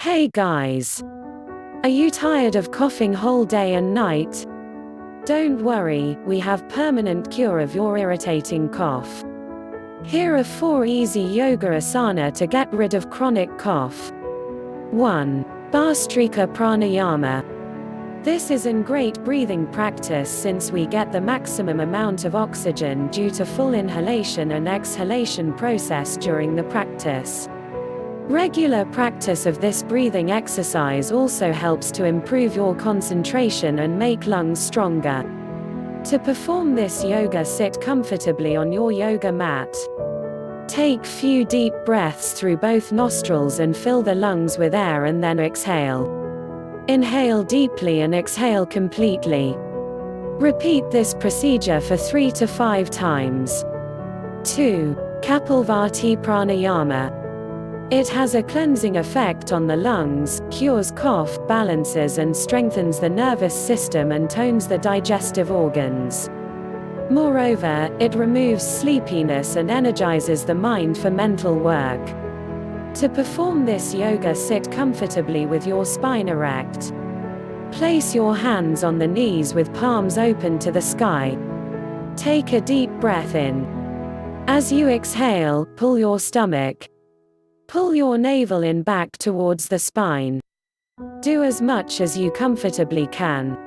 Hey guys! Are you tired of coughing whole day and night? Don't worry, we have permanent cure of your irritating cough. Here are 4 easy yoga asana to get rid of chronic cough. 1. Bhastrika Pranayama. This is a great breathing practice since we get the maximum amount of oxygen due to full inhalation and exhalation process during the practice. Regular practice of this breathing exercise also helps to improve your concentration and make lungs stronger. To perform this yoga, sit comfortably on your yoga mat. Take few deep breaths through both nostrils and fill the lungs with air and then exhale. Inhale deeply and exhale completely. Repeat this procedure for 3 to 5 times. 2. Kapalbhati Pranayama. It has a cleansing effect on the lungs, cures cough, balances and strengthens the nervous system and tones the digestive organs. Moreover, it removes sleepiness and energizes the mind for mental work. To perform this yoga, sit comfortably with your spine erect. Place your hands on the knees with palms open to the sky. Take a deep breath in. As you exhale, pull your stomach. Pull your navel in back towards the spine. Do as much as you comfortably can.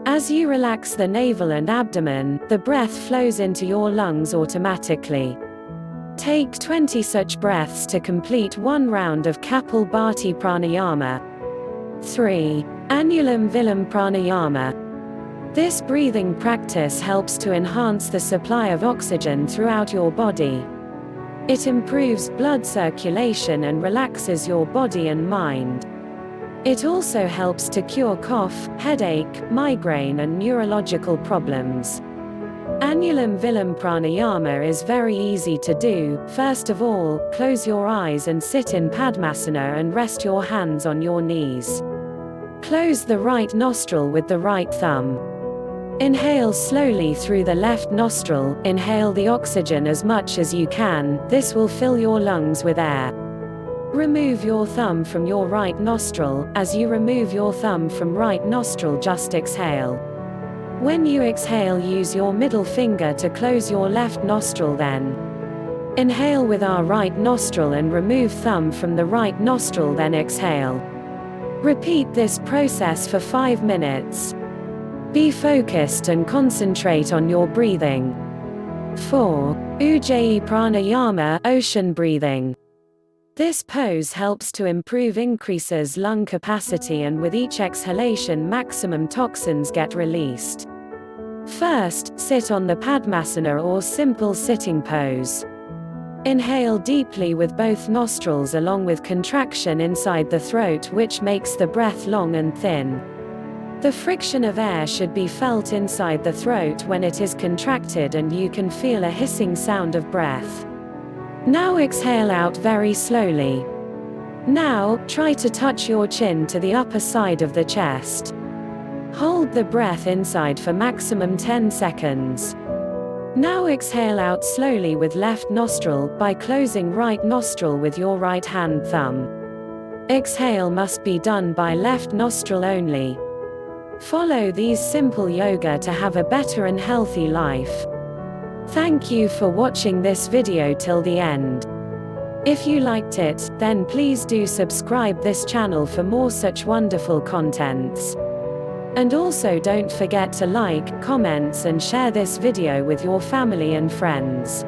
As you relax the navel and abdomen, the breath flows into your lungs automatically. Take 20 such breaths to complete 1 round of Kapalbhati Pranayama. 3. Anulom Vilom Pranayama. This breathing practice helps to enhance the supply of oxygen throughout your body. It improves blood circulation and relaxes your body and mind. It also helps to cure cough, headache, migraine and neurological problems. Anulom Vilom Pranayama is very easy to do. First of all, close your eyes and sit in Padmasana and rest your hands on your knees. Close the right nostril with the right thumb. Inhale slowly through the left nostril, inhale the oxygen as much as you can, this will fill your lungs with air. Remove your thumb from your right nostril, as you remove your thumb from right nostril just exhale. When you exhale, use your middle finger to close your left nostril, then inhale with our right nostril and remove thumb from the right nostril, then exhale. Repeat this process for 5 minutes. Be focused and concentrate on your breathing. 4. Ujjayi Pranayama, ocean breathing. This pose helps to increases lung capacity, and with each exhalation maximum toxins get released. First, sit on the Padmasana or simple sitting pose. Inhale deeply with both nostrils along with contraction inside the throat, which makes the breath long and thin. The friction of air should be felt inside the throat when it is contracted, and you can feel a hissing sound of breath. Now exhale out very slowly. Now, try to touch your chin to the upper side of the chest. Hold the breath inside for maximum 10 seconds. Now exhale out slowly with left nostril by closing right nostril with your right hand thumb. Exhale must be done by left nostril only. Follow these simple yoga to have a better and healthy life. Thank you for watching this video till the end. If you liked it, then please do subscribe this channel for more such wonderful contents. And also don't forget to like, comments and share this video with your family and friends.